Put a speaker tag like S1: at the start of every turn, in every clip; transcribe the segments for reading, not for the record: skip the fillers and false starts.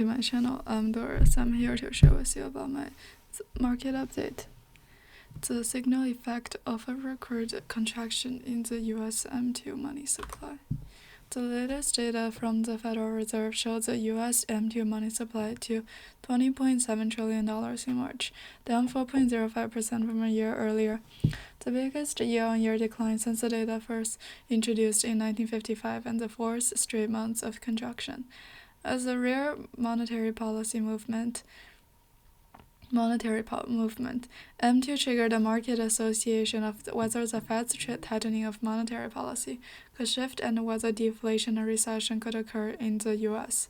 S1: to my channel. I'm Doris. I'm here to share with you about my market update. The signal effect of a record contraction in the US M2 money supply. The latest data from the Federal Reserve showed the US M2 money supply to $20.7 trillion in March, down 4.05% from a year earlier, the biggest year-on-year decline since the data first introduced in 1955 and the fourth straight month of contraction. As a rare monetary movement, M2 triggered a market association of whether the Fed's tightening of monetary policy could shift and whether deflation and recession could occur in the U.S.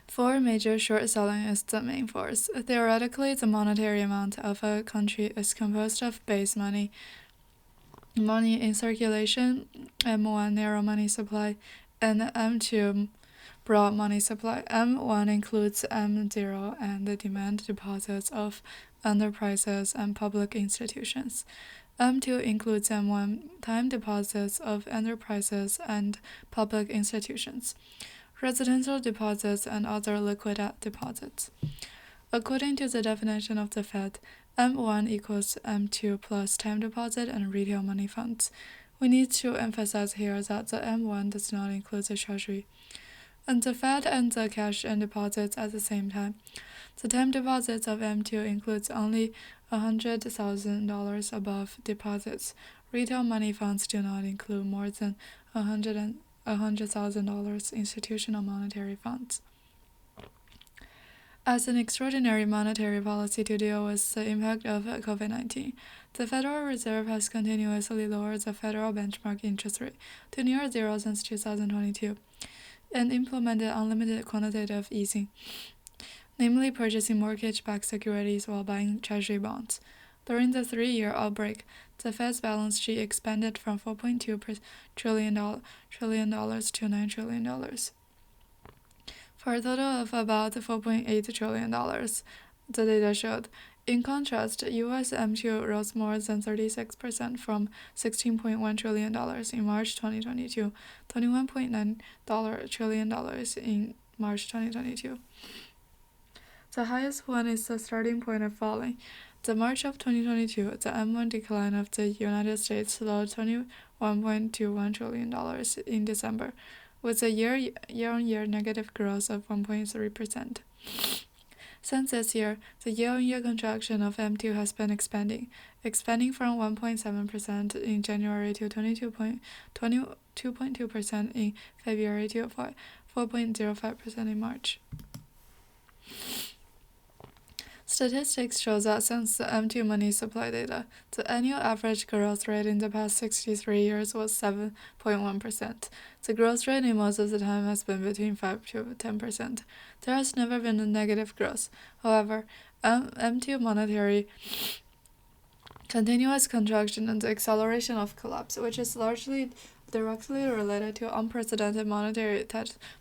S1: For major short selling is the main force. Theoretically, the monetary amount of a country is composed of base money in circulation, M1 narrow money supply, and M2 broad money supply. M1 includes M0 and the demand deposits of enterprises and public institutions. M2 includes M1 time deposits of enterprises and public institutions, residential deposits, and other liquid deposits. According to the definition of the Fed, M1 equals M2 plus time deposit and retail money funds. We need to emphasize here that the M1 does not include the Treasury, and the Fed and the cash and deposits at the same time. The time deposits of M2 includes only $100,000 above deposits. Retail money funds do not include more than $100,000 institutional monetary funds. As an extraordinary monetary policy to deal with the impact of COVID-19, the Federal Reserve has continuously lowered the federal benchmark interest rate to near zero since 2022 and implemented unlimited quantitative easing, namely purchasing mortgage-backed securities while buying Treasury bonds. During the 3-year outbreak, the Fed's balance sheet expanded from $4.2 trillion to $9 trillion, for a total of about $4.8 trillion, the data showed. In contrast, U.S. M2 rose more than 36% from $16.1 trillion in March 2022 to $21.9 trillion in March 2022. The highest point is the starting point of falling. The March of 2022, the M1 decline of the United States slowed $21.21 trillion in December, with a year-on-year negative growth of 1.3%. Since this year, the year-on-year contraction of M2 has been expanding from 1.7% in January to 22.2% in February to 4.05% in March. Statistics show that since the M2 money supply data, the annual average growth rate in the past 63 years was 7.1%. The growth rate in most of the time has been between 5 to 10%. There has never been a negative growth. However, M2 monetary continuous contraction and the acceleration of collapse, which is largely directly related to unprecedented monetary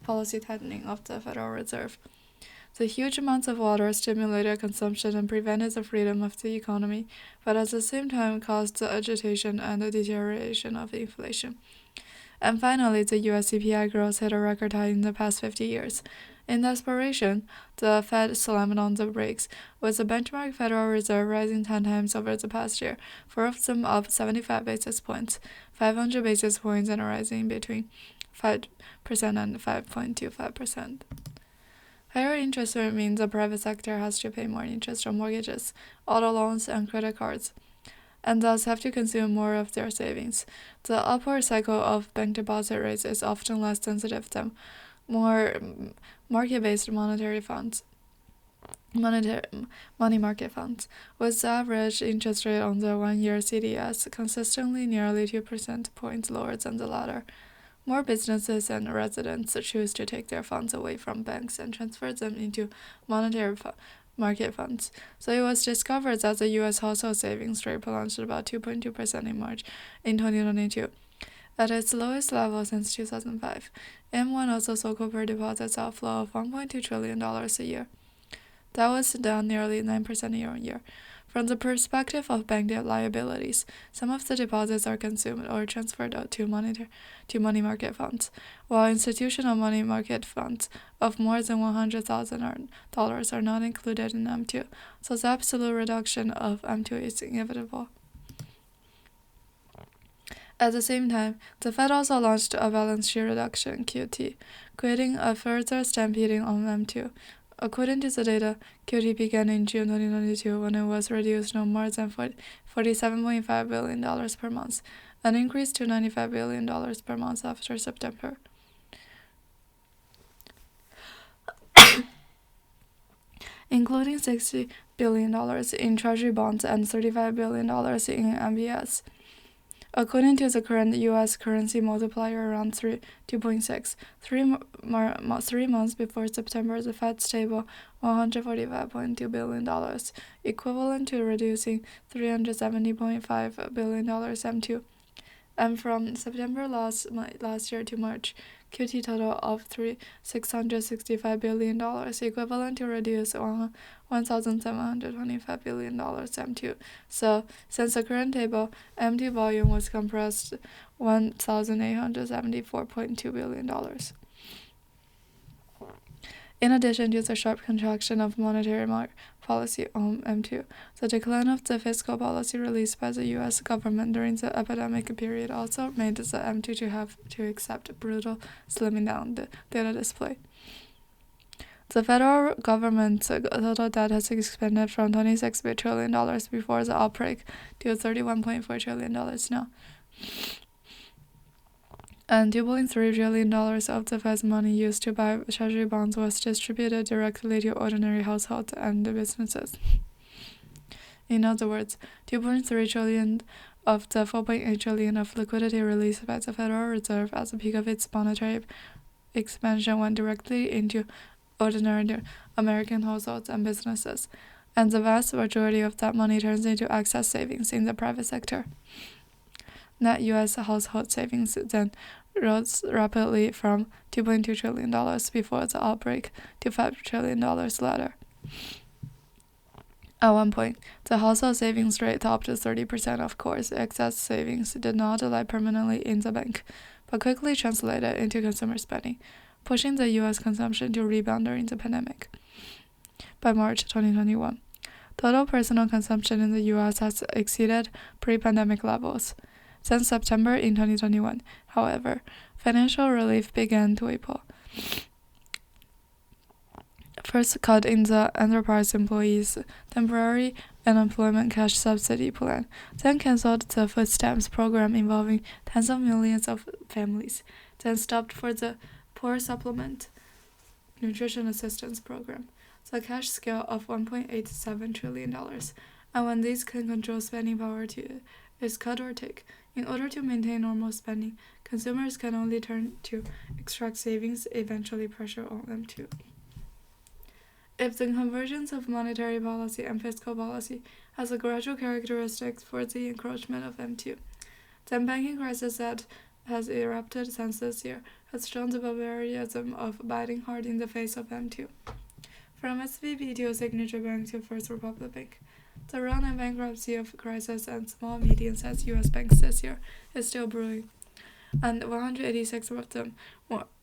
S1: policy tightening of the Federal Reserve. The huge amounts of water stimulated consumption and prevented the freedom of the economy, but at the same time caused the agitation and the deterioration of inflation. And finally, the US CPI growth hit a record high in the past 50 years. In desperation, the Fed slammed on the brakes, with the benchmark Federal Reserve rising 10 times over the past year, 4 of them up 75 basis points, 500 basis points, and rising between 5% and 5.25%. Higher interest rate means the private sector has to pay more interest on mortgages, auto loans, and credit cards, and thus have to consume more of their savings. The upward cycle of bank deposit rates is often less sensitive than more market-based money market funds, with the average interest rate on the 1-year CDS consistently nearly 2 percentage points lower than the latter. More businesses and residents choose to take their funds away from banks and transfer them into monetary market funds. So it was discovered that the U.S. household savings rate plunged about 2.2% in March in 2022, at its lowest level since 2005. M1 also saw corporate deposits outflow of $1.2 trillion a year. That was down nearly 9% year-on-year. From the perspective of bank debt liabilities, some of the deposits are consumed or transferred to money market funds, while institutional money market funds of more than $100,000 are not included in M2, so the absolute reduction of M2 is inevitable. At the same time, the Fed also launched a balance sheet reduction (QT), creating a further stampeding on M2. According to the data, QT began in June 2022 when it was reduced no more than $47.5 billion per month, an increase to $95 billion per month after September. Including $60 billion in Treasury bonds and $35 billion in MBS. According to the current U.S. currency multiplier around 2.6, 3 months before September, the Fed stable $145.2 billion, equivalent to reducing $370.5 billion M2. And from September last year to March, QT total of $665 billion, equivalent to reduce $1,725 billion M2. So, since the current table, M2 volume was compressed $1,874.2 billion. In addition to the sharp contraction of monetary policy on M2, the decline of the fiscal policy released by the U.S. government during the epidemic period also made the M2 to have to accept brutal slimming down the data display. The federal government's total debt has expanded from $26 trillion before the outbreak to $31.4 trillion now. And $2.3 trillion of the Fed's money used to buy Treasury bonds was distributed directly to ordinary households and businesses. In other words, $2.3 trillion of the $4.8 trillion of liquidity released by the Federal Reserve at the peak of its monetary expansion went directly into ordinary American households and businesses, and the vast majority of that money turns into excess savings in the private sector. Net U.S. household savings then rose rapidly from $2.2 trillion before the outbreak to $5 trillion later. At one point, the household savings rate topped 30%. Of course, excess savings did not lie permanently in the bank, but quickly translated into consumer spending, pushing the U.S. consumption to rebound during the pandemic. By March 2021, total personal consumption in the U.S. has exceeded pre-pandemic levels. Since September in 2021, however, financial relief began to ripple. First cut in the enterprise employees' temporary unemployment cash subsidy plan, then canceled the food stamps program involving tens of millions of families, then stopped for the poor supplement nutrition assistance program, the cash scale of $1.87 trillion. And when these can control spending power is cut or take. In order to maintain normal spending, consumers can only turn to extract savings, eventually pressure on them too. If the convergence of monetary policy and fiscal policy has a gradual characteristic for the encroachment of M2, then banking crisis that has erupted since this year has shown the barbarism of biting hard in the face of M2. From SVB to Signature Bank to First Republic Bank, the run and bankruptcy of crisis and small medium-sized U.S. banks this year is still brewing, and 186 of them,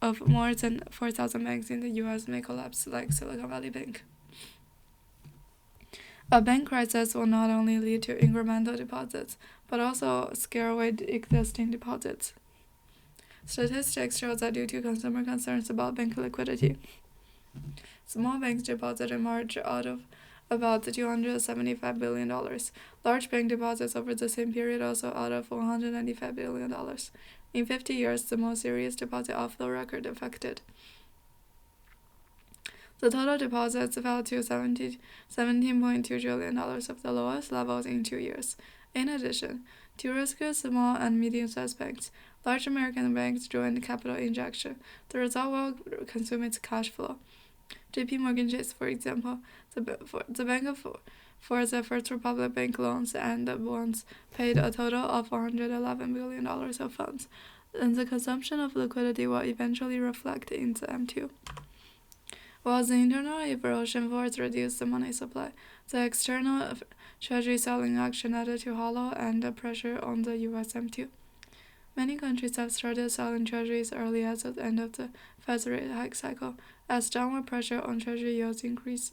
S1: of more than 4,000 banks in the U.S. may collapse like Silicon Valley Bank. A bank crisis will not only lead to incremental deposits, but also scare away existing deposits. Statistics show that due to consumer concerns about bank liquidity, small banks deposited in March out of about $275 billion. Large bank deposits over the same period also out of $195 billion. In 50 years, the most serious deposit outflow record affected. The total deposits fell to $17.2 trillion of the lowest levels in 2 years. In addition, to rescue small and medium-sized banks, large American banks joined capital injection. The result will consume its cash flow. J.P. Morgan Chase, for example, the bank for the First Republic Bank loans and bonds paid a total of $111 billion of funds, and the consumption of liquidity will eventually reflect in the M2. While the internal erosion force reduced the money supply, the external Treasury selling action added to hollow and pressure on the US M2. Many countries have started selling treasuries early as the end of the Fed's rate hike cycle, as downward pressure on treasury yields increased.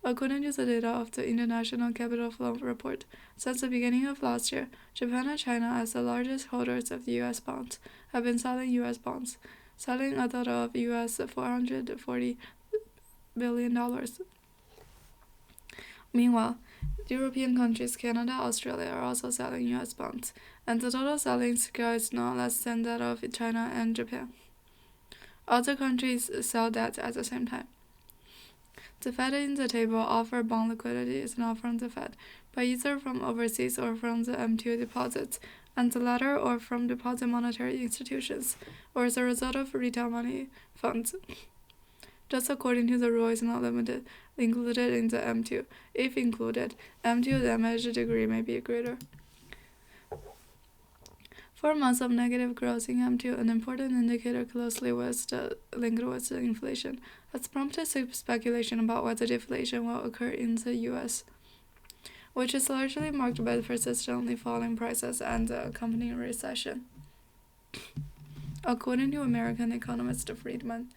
S1: According to the data of the International Capital Flow Report, since the beginning of last year, Japan and China, as the largest holders of the U.S. bonds, have been selling U.S. bonds, selling a total of US $440 billion. Meanwhile, European countries, Canada, Australia are also selling U.S. bonds, and the total selling scale is no less than that of China and Japan. Other countries sell debt at the same time. The Fed in the table offer bond liquidity is not from the Fed, but either from overseas or from the M2 deposits, and the latter or from deposit monetary institutions, or as a result of retail money funds. Just according to the rule is not included in the M2. If included, M2 damage degree may be greater. 4 months of negative growth in M2, an important indicator closely linked with inflation, has prompted speculation about whether deflation will occur in the U.S., which is largely marked by persistently falling prices and the accompanying recession. According to American economist Friedman,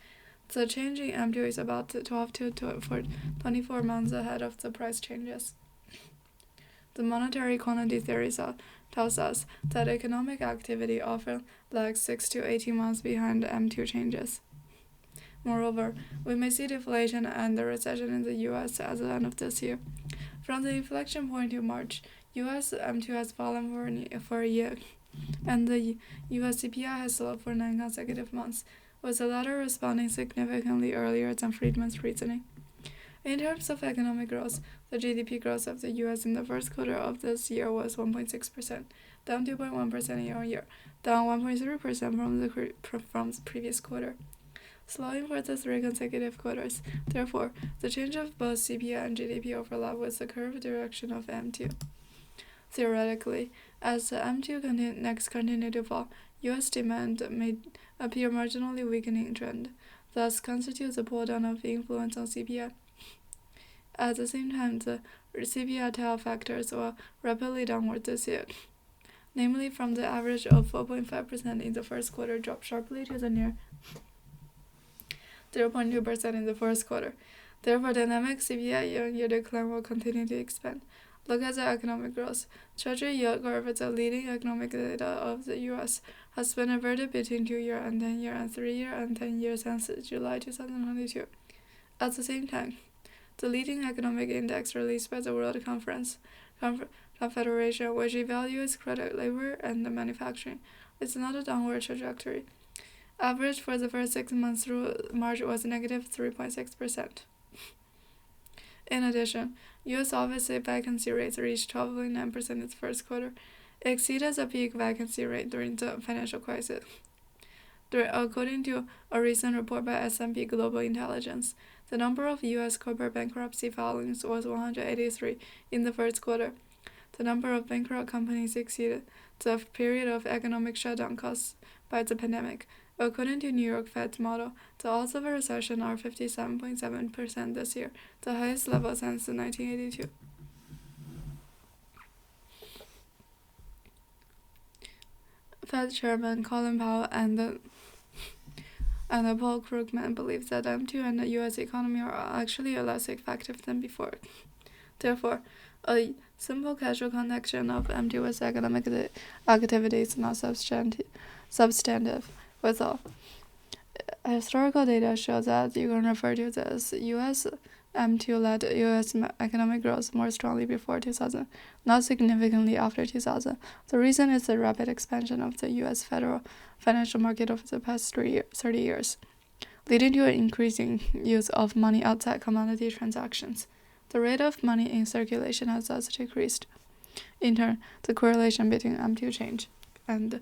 S1: the change in M2 is about 12 to 24 months ahead of the price changes. The monetary quantity theory tells us that economic activity often lags 6 to 18 months behind M2 changes. Moreover, we may see deflation and the recession in the U.S. at the end of this year. From the inflection point in March, U.S. M2 has fallen for a year, and the U.S. CPI has slowed for 9 consecutive months, with the latter responding significantly earlier than Friedman's reasoning. In terms of economic growth, the GDP growth of the U.S. in the first quarter of this year was 1.6%, down 2.1% year-on-year, down 1.3% from the previous quarter, slowing for the 3 consecutive quarters. Therefore, the change of both CPI and GDP overlap with the curve direction of M2. Theoretically, as the M2 next continue to fall, U.S. demand may appear marginally weakening trend, thus constitutes a pull-down of influence on CPI. At the same time, the CPI tail factors will rapidly downward this year, namely from the average of 4.5% in the first quarter drop sharply to the near 0.2% in the fourth quarter. Therefore, dynamic CPI year-on-year decline will continue to expand. Look at the economic growth. Treasury yield curve, the leading economic data of the U.S., has been inverted between 2-year and 10-year and 3-year and 10-year since July 2022. At the same time, the leading economic index released by the World Confederation, which evaluates credit, labor, and manufacturing, is not a downward trajectory. Average for the first 6 months through March was negative 3.6%. In addition, U.S. office vacancy rates reached 12.9% in the first quarter, exceeded the peak vacancy rate during the financial crisis. According to a recent report by S&P Global Intelligence, the number of U.S. corporate bankruptcy filings was 183 in the first quarter. The number of bankrupt companies exceeded the period of economic shutdown caused by the pandemic. According to New York Fed's model, the odds of a recession are 57.7% this year, the highest level since 1982. Fed Chairman Colin Powell and Paul Krugman believe that M2 and the U.S. economy are actually less effective than before. Therefore, a simple casual connection of M2 with economic activity is not substantive. Withal, historical data show that you can refer to this U.S. M2 led U.S. economic growth more strongly before 2000, not significantly after 2000. The reason is the rapid expansion of the U.S. federal financial market over the past 30 years, leading to an increasing use of money outside commodity transactions. The rate of money in circulation has thus decreased. In turn, the correlation between M2 change and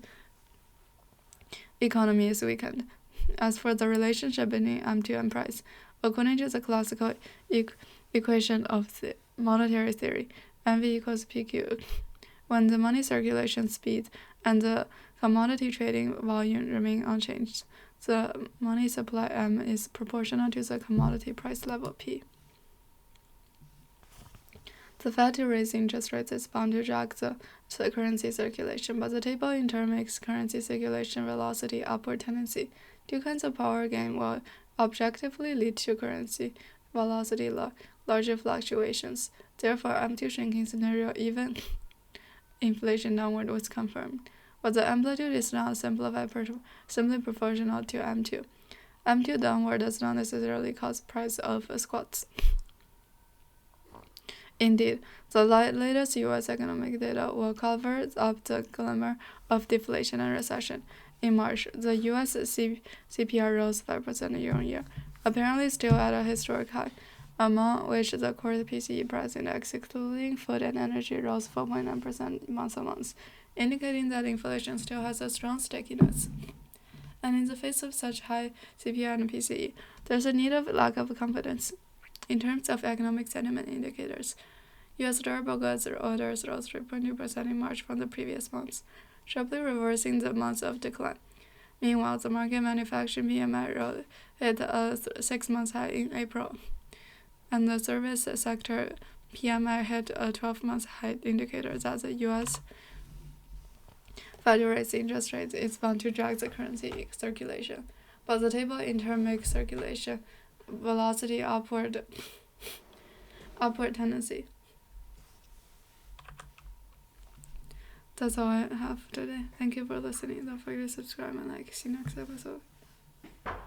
S1: economy is weakened. As for the relationship between M2 and price, according to the classical equation of the monetary theory, MV equals PQ, when the money circulation speed and the Commodity trading volume remain unchanged. The money supply M is proportional to the commodity price level P. The Fed to raise interest rates is bound to drag the currency circulation, but the table in turn makes currency circulation velocity upward tendency. Two kinds of power gain will objectively lead to currency velocity larger fluctuations. Therefore, M2 shrinking scenario, even inflation downward, was confirmed. But the amplitude is not simply proportional to M2. M2 downward does not necessarily cause price of squats. Indeed, the latest U.S. economic data will cover up the glimmer of deflation and recession. In March, the U.S. CPI rose 5% year-on-year, apparently still at a historic high, among which the core PCE price index, excluding food and energy, rose 4.9% month-on-month, indicating that inflation still has a strong stickiness. And in the face of such high CPI and PCE, there's a need of lack of confidence. In terms of economic sentiment indicators, U.S. durable goods orders rose 3.2% in March from the previous months, sharply reversing the months of decline. Meanwhile, the market manufacturing PMI hit a 6-month high in April, and the service sector PMI hit a 12-month high, indicator that the U.S. Fed to raise interest rates is bound to drag the currency circulation, but the table in turn makes circulation velocity upward tendency. That's all I have today. Thank you for listening. Don't forget to subscribe and like. See you next episode.